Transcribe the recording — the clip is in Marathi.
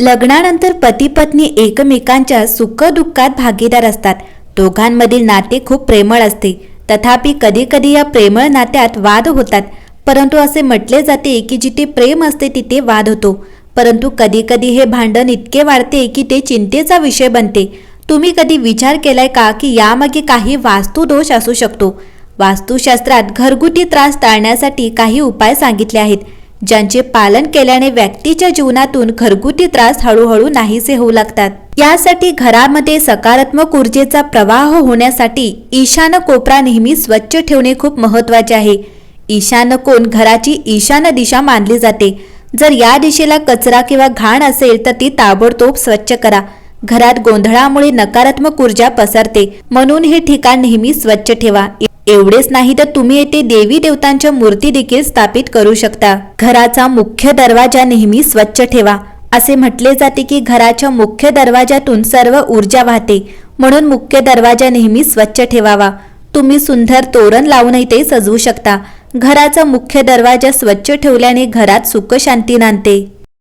लग्नानंतर पती पत्नी एकमेकांच्या सुखदुःखात भागीदार असतात. दोघांमधील नाते खूप प्रेमळ असते. तथापि कधीकधी या प्रेमळ नात्यात वाद होतात. परंतु असे म्हटले जाते की जिथे प्रेम असते तिथे वाद होतो. परंतु कधीकधी हे भांडण इतके वाढते की ते चिंतेचा विषय बनते. तुम्ही कधी विचार केलाय का की यामागे काही वास्तुदोष असू शकतो? वास्तुशास्त्रात घरगुती त्रास टाळण्यासाठी काही उपाय सांगितले आहेत, ज्यांचे पालन केल्याने व्यक्तीच्या जीवनातून घरगुती त्रास हळूहळू नाहीसे होऊ लागतात. यासाठी घरामध्ये सकारात्मक ऊर्जेचा प्रवाह होण्यासाठी ईशान्य कोपरा नेहमी स्वच्छ ठेवणे खूप महत्त्वाचे आहे. ईशान्य कोन घराची ईशान्य दिशा मानली जाते. जर या दिशेला कचरा किंवा घाण असेल तर ती ताबडतोब स्वच्छ करा. घरात गोंधळामुळे नकारात्मक ऊर्जा पसरते, म्हणून हे ठिकाण नेहमी स्वच्छ ठेवा. एवढेच नाही तर तुम्ही येथे देवी देवतांच्या मूर्ती देखील स्थापित करू शकता. घराचा मुख्य दरवाजा नेहमी स्वच्छ ठेवा. असे म्हटले जाते की घराच्या मुख्य दरवाजातून सर्व ऊर्जा वाहते, म्हणून मुख्य दरवाजा नेहमी स्वच्छ ठेवावा. तुम्ही सुंदर तोरण लावूनही ते सजवू शकता. घराचा मुख्य दरवाजा स्वच्छ ठेवल्याने घरात सुख शांती नांदते.